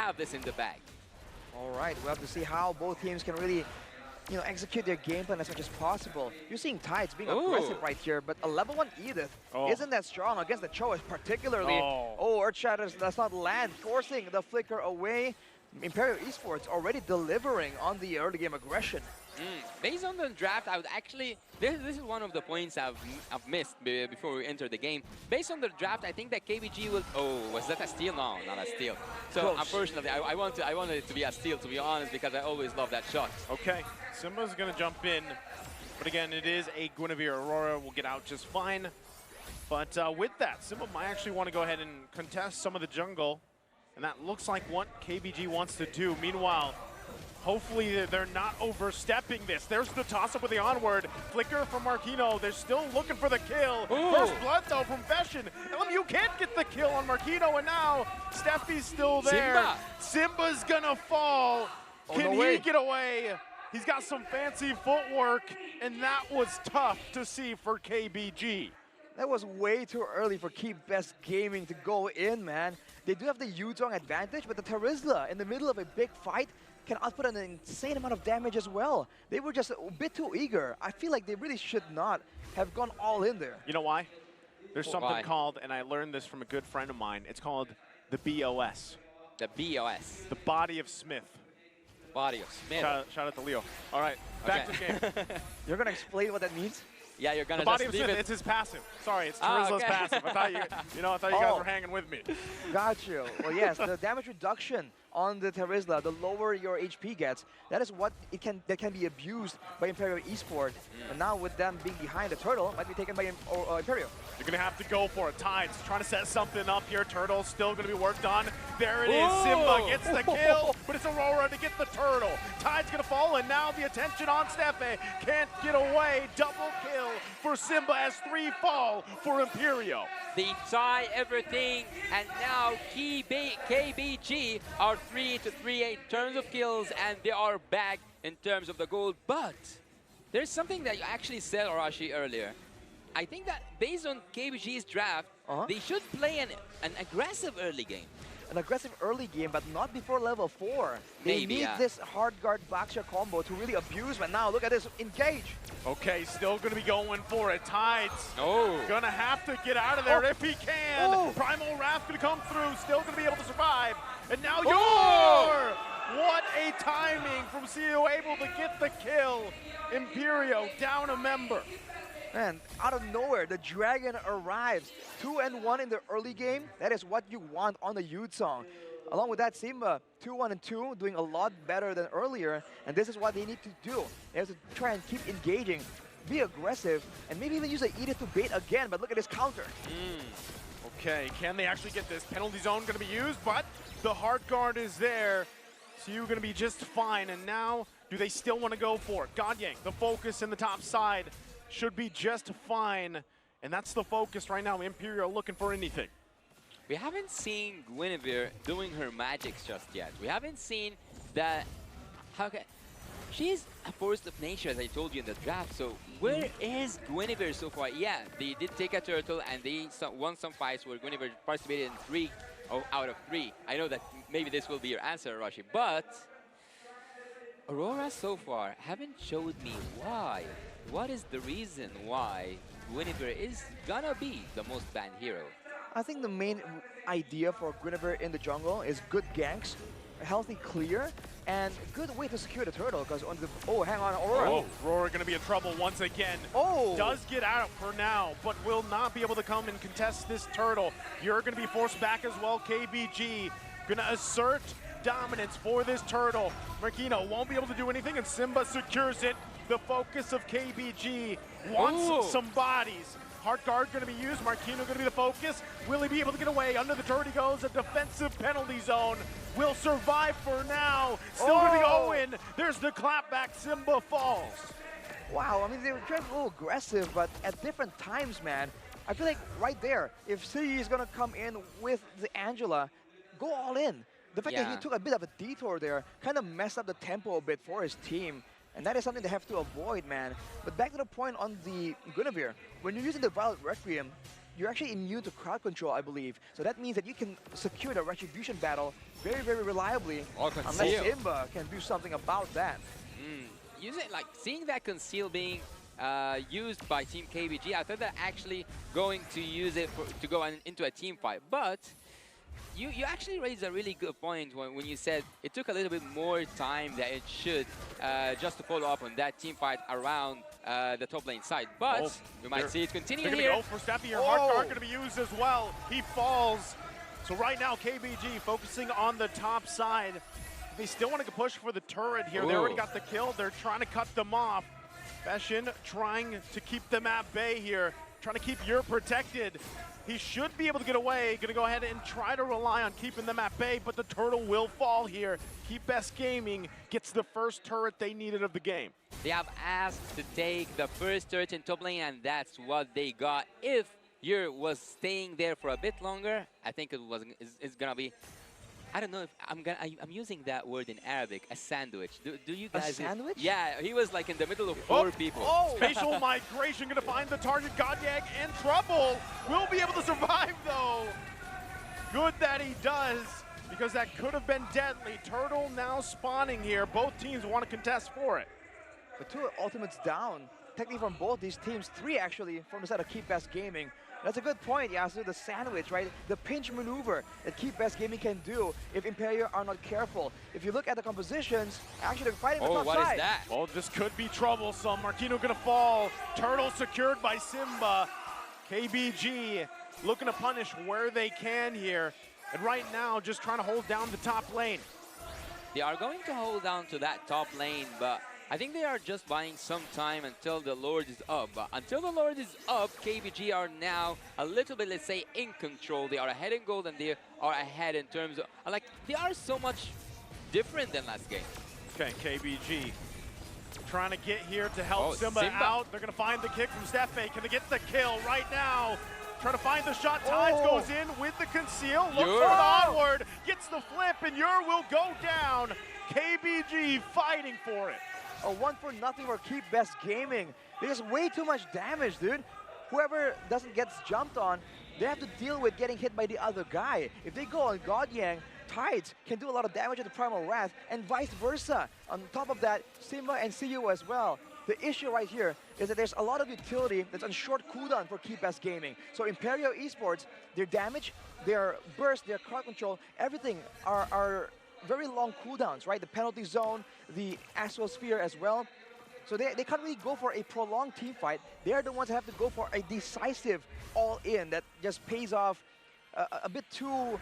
have this in the bag. All right, we'll have to see how both teams can really, execute their game plan as much as possible. You're seeing Tides being aggressive right here, but a level 1 Edith isn't that strong against the Choice particularly. Earthshatter does not land, forcing the Flicker away. Imperio Esports already delivering on the early game aggression. Based on the draft, I would actually, this is one of the points I've missed before we enter the game. Based on the draft, I think that KBG will, was that a steal? No, not a steal. So Close. unfortunately, I wanted it to be a steal, to be honest, because I always love that shot. Okay, Simba's gonna jump in, but again, it is a Guinevere. Aurora will get out just fine. But with that, Simba might actually want to go ahead and contest some of the jungle, and that looks like what KBG wants to do. Meanwhile, hopefully they're not overstepping this. There's the toss-up with the onward. Flicker from Marquino. They're still looking for the kill. First blood, though, from Veshin. LMU can't get the kill on Marquino, and now Steffi's still there. Simba's gonna fall. Can he get away? He's got some fancy footwork, and that was tough to see for KBG. That was way too early for Keep Best Gaming to go in, man. They do have the Yuzong advantage, but the Terizla in the middle of a big fight can output an insane amount of damage as well. They were just a bit too eager. I feel like they really should not have gone all in there. You know why? There's something called, and I learned this from a good friend of mine, it's called the BOS. The BOS. The Body of Smith. Body of Smith. Shout out to Leo. All right, back to the game. You're going to explain what that means? Yeah, you're gonna the Body of just Smith, leave it. it's his passive. Sorry, it's Terizla's passive. I thought you guys were hanging with me. Got you. Well, yes, the damage reduction on the Terizla, the lower your HP gets, that is what that can be abused by Imperio Esports. And now with them being behind the turtle, might be taken by Imperio. You're gonna have to go for it. Tides trying to set something up here. Turtle still gonna be worked on. There it is. Simba gets the kill, but it's Aurora to get the turtle. Tide's gonna fall, and now the attention on Steffe. Can't get away. Double kill for Simba as 3 fall for Imperio. They tie everything, and now KBG are 3 to 3 in terms of kills, and they are back in terms of the gold. But there's something that you actually said, Arashi, earlier. I think that based on KBG's draft, they should play an aggressive early game. An aggressive early game, but not before level 4. They need this hard guard backshot combo to really abuse, but now look at this, engage. Okay, still gonna be going for it. Tides gonna have to get out of there if he can. Primal Wrath gonna come through, still gonna be able to survive. And now Yor! What a timing from CEO, able to get the kill. Imperio down a member. Man, out of nowhere, the Dragon arrives. 2-1 in the early game. That is what you want on the Yuzong. Along with that, Simba, 2-1-2, doing a lot better than earlier. And this is what they need to do. They have to try and keep engaging, be aggressive, and maybe even use the Edith to bait again. But look at this counter. Okay, can they actually get this? Penalty zone going to be used, but the hard guard is there. So you're going to be just fine. And now, do they still want to go for it? Godyang, the focus in the top side, should be just fine. And that's the focus right now. Imperio looking for anything. We haven't seen Guinevere doing her magics just yet. We haven't seen that. She's a force of nature, as I told you in the draft. So where is Guinevere so far? Yeah, they did take a turtle and they won some fights where Guinevere participated in 3 out of 3. I know that maybe this will be your answer, Rashi, but Aurora so far haven't showed me why. What is the reason why Guinevere is gonna be the most banned hero? I think the main idea for Guinevere in the jungle is good ganks, a healthy clear, and a good way to secure the turtle. Because on the hang on, Aurora. Aurora gonna be in trouble once again. Does get out for now, but will not be able to come and contest this turtle. You're gonna be forced back as well. KBG gonna assert dominance for this turtle. Marquino won't be able to do anything, and Simba secures it. The focus of KBG wants some bodies. Hard guard going to be used. Marquino going to be the focus. Will he be able to get away? Under the turret he goes. A defensive penalty zone. Will survive for now. Still going to be Owen. There's the clapback. Simba falls. Wow, I mean, they were trying a little aggressive, but at different times, man. I feel like right there, if City is going to come in with the Angela, go all in. The fact that he took a bit of a detour there kind of messed up the tempo a bit for his team. And that is something they have to avoid, man. But back to the point on the Guinevere, when you're using the Violet Requiem, you're actually immune to crowd control, I believe. So that means that you can secure the retribution battle very, very reliably, unless Simba can do something about that. Seeing that conceal being used by Team KBG, I thought they're actually going to use it to go into a team fight. But you actually raised a really good point when you said it took a little bit more time than it should just to follow up on that team fight around the top lane side. But we might see it continue here. They're going to go for Steffi here. Hard guard going to be used as well. He falls. So right now, KBG focusing on the top side. They still want to push for the turret here. Ooh. They already got the kill. They're trying to cut them off. Beshin trying to keep them at bay here. Trying to keep Yer protected. He should be able to get away. Going to go ahead and try to rely on keeping them at bay, but the turtle will fall here. Keep Best Gaming gets the first turret they needed of the game. They have asked to take the first turret in top lane, and that's what they got. If Yer was staying there for a bit longer, I think it's gonna be, I don't know if I'm using that word in Arabic, a sandwich. Do you guys? A sandwich? Yeah, he was like in the middle of four people. Spatial migration gonna find the target. Godyag in trouble. Will be able to survive though. Good that he does, because that could have been deadly. Turtle now spawning here. Both teams want to contest for it. The two ultimates down, technically from both these teams. 3 actually from the side of Keep Best Gaming. That's a good point, Yasu, the sandwich, right? The pinch maneuver that Keep Best Gaming can do if Imperio are not careful. If you look at the compositions, actually they're fighting the top what side. Is that? Oh, this could be troublesome. Marquino gonna fall. Turtle secured by Simba. KBG looking to punish where they can here. And right now, just trying to hold down the top lane. They are going to hold down to that top lane, but I think they are just buying some time until the Lord is up. But until the Lord is up, KBG are now a little bit, let's say, in control. They are ahead in gold, and they are ahead in terms of, like, they are so much different than last game. Okay, KBG trying to get here to help Simba out. They're going to find the kick from Steffe. Can they get the kill right now? Trying to find the shot. Tides goes in with the conceal. Looks for it onward. Gets the flip, and Yer will go down. KBG fighting for it. A 1-for-0 for Keep Best Gaming. There's way too much damage, dude. Whoever doesn't get jumped on, they have to deal with getting hit by the other guy. If they go on Godyang, Tides can do a lot of damage to the Primal Wrath, and vice versa. On top of that, Simba and CU as well. The issue right here is that there's a lot of utility that's on short cooldown for Keep Best Gaming. So Imperio Esports, their damage, their burst, their crowd control, everything are very long cooldowns, right? The penalty zone, the astral sphere as well. So they can't really go for a prolonged team fight. They're the ones that have to go for a decisive all-in that just pays off a bit too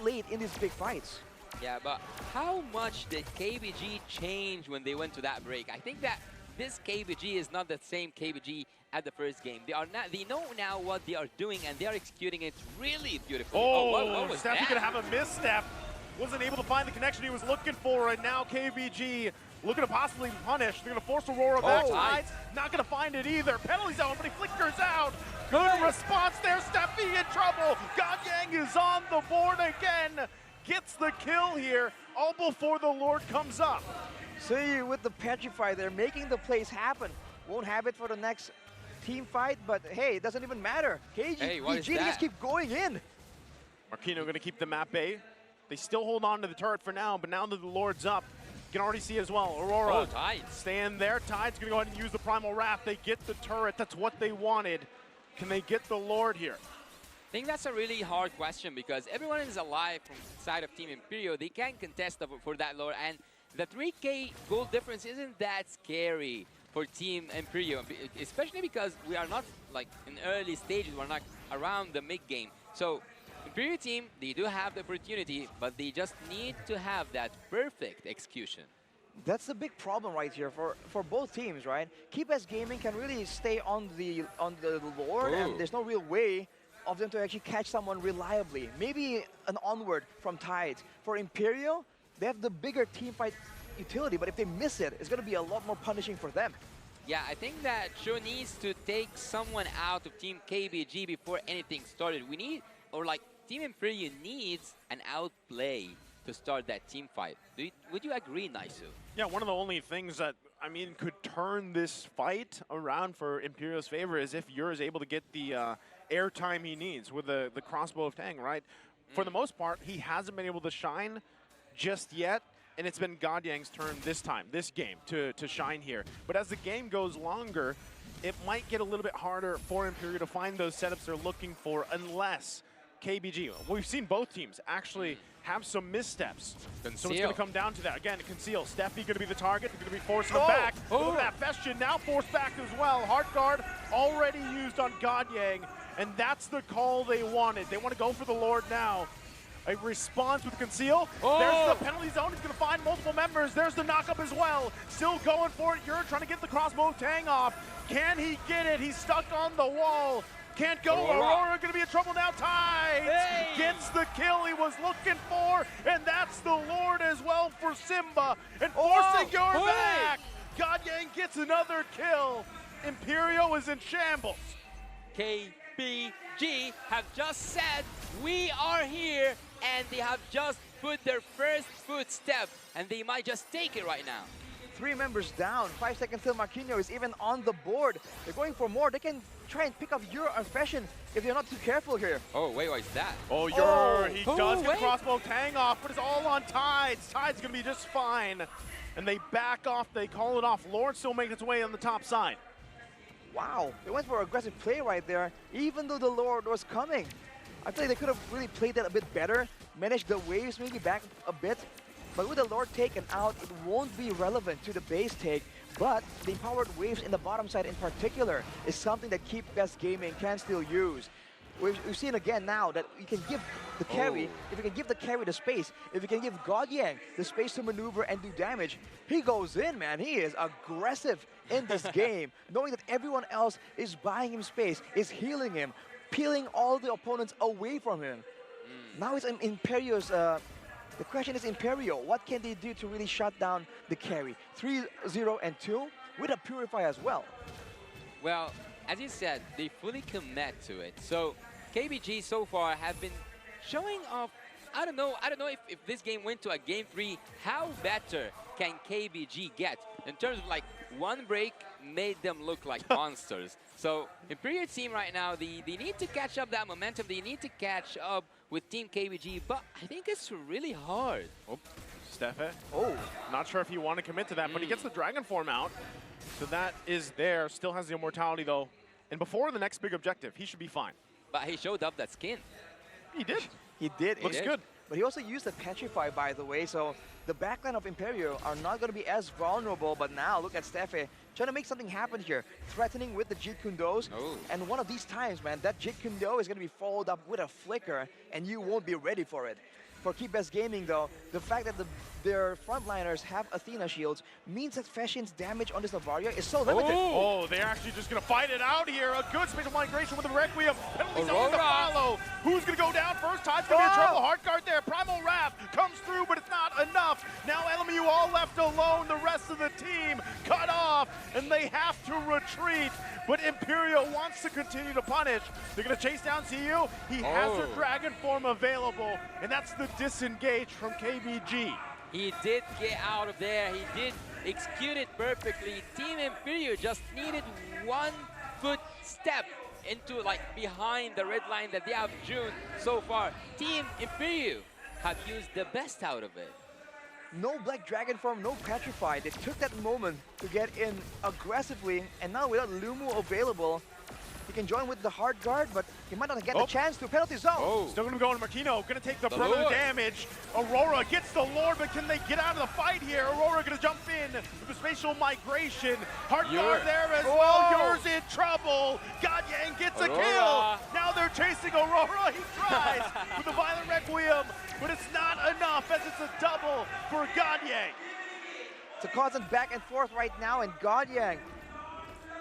late in these big fights. Yeah, but how much did KBG change when they went to that break? I think that this KBG is not the same KBG at the first game. They know now what they are doing, and they are executing it really beautifully. What was that? Steffi gonna have a misstep. Wasn't able to find the connection he was looking for, and now KBG looking to possibly punish. They're gonna force Aurora back. Tides not gonna find it either. Penalty zone, but he flickers out. Good response there. Steffi in trouble. Godyang is on the board again. Gets the kill here, all before the Lord comes up. See, with the Petrify, they're making the plays happen. Won't have it for the next team fight, but hey, it doesn't even matter. KBG just keep going in. Marquino going to keep them at bay. They still hold on to the turret for now, but now that the Lord's up, you can already see as well. Aurora staying there. Tide's going to go ahead and use the Primal Wrath. They get the turret. That's what they wanted. Can they get the Lord here? I think that's a really hard question, because everyone is alive from the side of Team Imperio. They can contest for that Lord, and the 3K gold difference isn't that scary for Team Imperio, especially because we are not like in early stages. We're not around the mid game. So Imperio team, they do have the opportunity, but they just need to have that perfect execution. That's the big problem right here for both teams, right? Keep Best Gaming can really stay on the Lord, and there's no real way of them to actually catch someone reliably. Maybe an onward from Tides. For Imperio, they have the bigger team fight utility, but if they miss it, it's going to be a lot more punishing for them. Yeah, I think that Cho needs to take someone out of Team KBG before anything started. We need, or like Team Imperio needs an outplay to start that team fight. Would you agree, Naisu? Yeah, one of the only things that, I mean, could turn this fight around for Imperio's favor is if Yer is able to get the airtime he needs with the crossbow of Tang, right? For the most part, he hasn't been able to shine just yet, and it's been Godyang's turn this time, this game, to shine here. But as the game goes longer, it might get a little bit harder for IMPERIO to find those setups they're looking for unless KBG, we've seen both teams actually have some missteps. Conceal. So it's going to come down to that. Again, Conceal. Steffi going to be the target. They're going to be forcing him back. Look at that. Festian now forced back as well. Heart Guard already used on Godyang, and that's the call they wanted. They want to go for the Lord now. A response with Conceal. There's the penalty zone. He's going to find multiple members. There's the knockup as well. Still going for it. You're trying to get the crossbow of Tang off. Can he get it? He's stuck on the wall. Can't go. Aurora going to be in trouble now. Tides gets the kill he was looking for, and that's the Lord as well for Simba. And forcing your back. Godyang gets another kill. IMPERIO is in shambles. KBG have just said, we are here, and they have just put their first footstep, and they might just take it right now. 3 members down, 5 seconds till Marquinhos is even on the board. They're going for more. They can try and pick up Euro or Fashion if they're not too careful here. Oh, wait, what is that? Oh, Yer, he does get crossbow Tang off, but it's all on Tides. Tides gonna be just fine. And they back off, they call it off. Lord still making its way on the top side. Wow, they went for aggressive play right there, even though the Lord was coming. I feel like they could have really played that a bit better, managed the waves maybe back a bit. But with the Lord taken out, it won't be relevant to the base take. But the empowered waves in the bottom side in particular is something that Keep Best Gaming can still use. We've seen again now that you can give the carry, if you can give the carry the space, if you can give Godyang the space to maneuver and do damage, he goes in, man. He is aggressive in this game, knowing that everyone else is buying him space, is healing him, peeling all the opponents away from him. Now it's IMPERIO's the question is IMPERIO, what can they do to really shut down the carry? 3-0 and 2 with a Purify as well. Well, as you said, they fully commit to it. So KBG so far have been showing off. I don't know if this game went to a game 3, how better can KBG get? In terms of like one break made them look like monsters. So IMPERIO team right now, they need to catch up that momentum. They need to catch up with Team KBG, but I think it's really hard. Oh, Steffe. Not sure if you want to commit to that, but he gets the Dragon Form out. So that is there. Still has the immortality though. And before the next big objective, he should be fine. But he showed up that skin. He did. He did. Looks good. But he also used the Petrify, by the way, so the backline of IMPERIO are not going to be as vulnerable. But now, look at Steffe trying to make something happen here, threatening with the Jeet Kune Dos. And one of these times, man, that Jeet Kune Do is going to be followed up with a flicker, and you won't be ready for it. For Keep Best Gaming, though, the fact that their frontliners have Athena shields means that Fashian's damage on this Navaria is so limited. Oh, they're actually just going to fight it out here. A good spatial migration with the Requiem. Penalties on to follow. Who's going to go down first? Tide's going to be in trouble. Heart Guard there. Primal Wrath comes through, but it's not enough. Now LMU all left alone. The rest of the team cut off, and they have to retreat. But IMPERIO wants to continue to punish. They're going to chase down CU. He has their Dragon Form available, and that's the disengage from KBG. He did get out of there. He did execute it perfectly. Team IMPERIO just needed 1 foot step into like behind the red line that they have June so far. Team IMPERIO have used the best out of it. No Black Dragon Form, no Petrify. They took that moment to get in aggressively, and now without Lumu available, he can join with the Heart Guard, but he might not get the chance to penalty zone. Still going to go into Marquino, going to take the brunt of the damage. Aurora gets the Lord, but can they get out of the fight here? Aurora going to jump in with the spatial migration. Heart Guard there as well. Yours in trouble. Godyang gets a kill. Now they're chasing Aurora. He tries with the Violent Requiem, but it's not enough as it's a double for Godyang. It's a constant back and forth right now, and Godyang,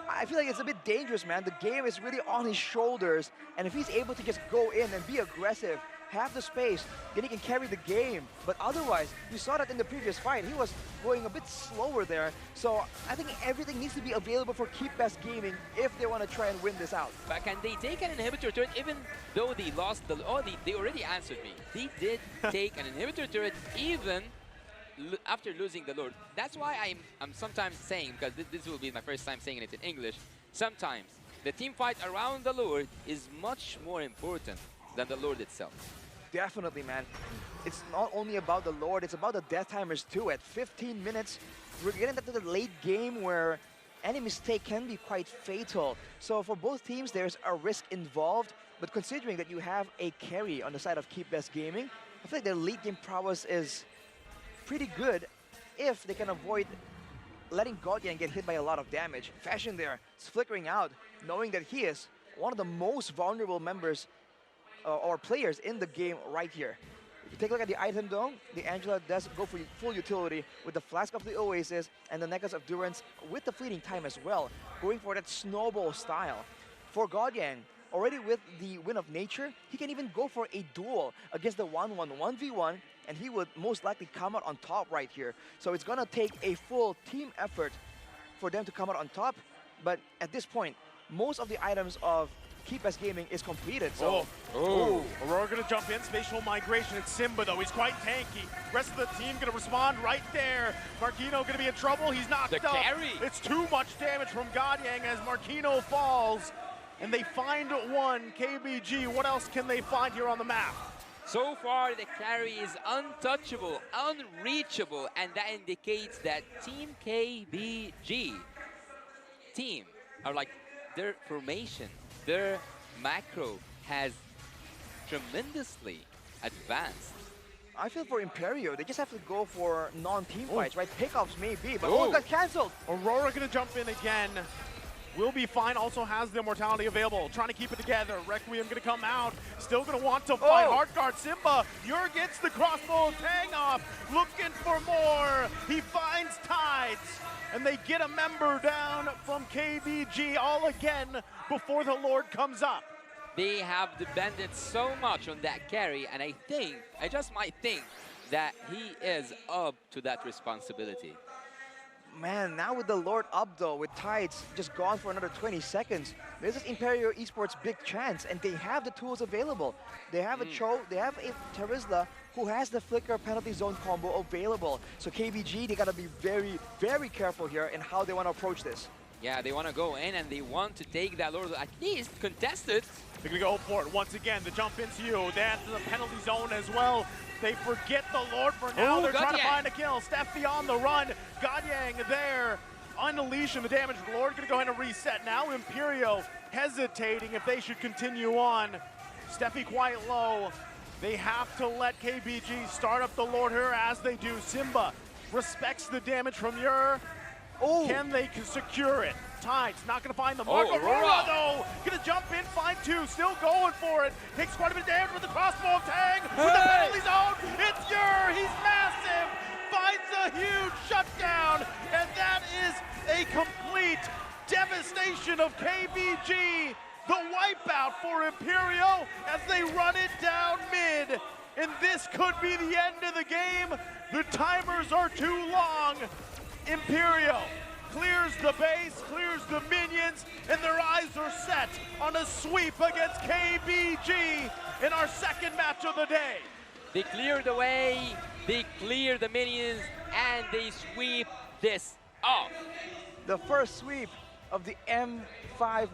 I feel like it's a bit dangerous, man. The game is really on his shoulders, and if he's able to just go in and be aggressive, have the space, then he can carry the game. But otherwise, you saw that in the previous fight, he was going a bit slower there. So I think everything needs to be available for Keep Best Gaming if they want to try and win this out. But can they take an inhibitor turret even though they lost the... Oh, they already answered me. They did take an inhibitor turret even after losing the Lord. That's why I'm sometimes saying, because this will be my first time saying it in English, sometimes The team fight around the Lord is much more important than the Lord itself. Definitely, man. It's not only about the Lord, it's about the death timers too. At 15 minutes, we're getting to the late game where any mistake can be quite fatal. So for both teams, there's a risk involved. But considering that you have a carry on the side of Keep Best Gaming, I feel like their late game prowess is pretty good if they can avoid letting Godian get hit by a lot of damage. Fashion there is flickering out, knowing that he is one of the most vulnerable members or players in the game right here. If you take a look at the item though, the Angela does go for full utility with the Flask of the Oasis and the Necklace of Durance with the fleeting time as well, going for that snowball style. For Godian, already with the Wind of Nature, he can even go for a duel against the 1-1-1v1, and he would most likely come out on top right here. So it's gonna take a full team effort for them to come out on top, but at this point, most of the items of Keep Best Gaming is completed, so... Aurora gonna jump in, spatial migration. It's Simba though, he's quite tanky. Rest of the team gonna respond right there. Marquino gonna be in trouble, he's knocked up. The carry! It's too much damage from Godyang as Marquino falls. And they find one, KBG. What else can they find here on the map? So far, the carry is untouchable, unreachable, and that indicates that Team KBG team are like their formation, their macro has tremendously advanced. I feel for Imperio, they just have to go for non-team fights, right? Pickups maybe, but Oh. it got cancelled. Aurora gonna jump in again. Will be fine, also has the immortality available. Trying to keep it together. Requiem gonna come out. Still gonna want to fight. Hard guard Simba. Ur gets the crossbow tang off. Looking for more. He finds Tides. And they get a member down from KBG all again before the Lord comes up. They have depended so much on that carry, and I just might think that he is up to that responsibility. Man, now with the Lord up though, with Tides just gone for another 20 seconds, this is Imperio Esports' big chance, and they have the tools available. They have a Cho, they have a Terizla who has the Flicker penalty zone combo available. So KBG, they gotta be very, very careful here in how they want to approach this. Yeah, they want to go in and they want to take that Lord, at least contested. They're gonna go for it once again. The jump into you. That's the penalty zone as well. They forget the Lord for now. They're trying to find a kill. Steffi on the run. Godyang there. Unleashing the damage. Lord gonna go ahead and reset now. Imperio hesitating if they should continue on. Steffi quite low. They have to let KBG start up the Lord here as they do. Simba respects the damage from Ur. Can they secure it? Tides not gonna find the mark. Aurora though, gonna jump in, find two, still going for it. Takes quite a bit of damage with the crossbow of Tang. With the penalty zone, it's Ur, he's massive. Finds a huge shutdown, and that is a complete devastation of KBG. The wipeout for Imperio as they run it down mid. And this could be the end of the game. The timers are too long. Imperio clears the base, clears the minions, and their eyes are set on a sweep against KBG in our second match of the day. They clear the way, they clear the minions, and they sweep this off. The first sweep of the M5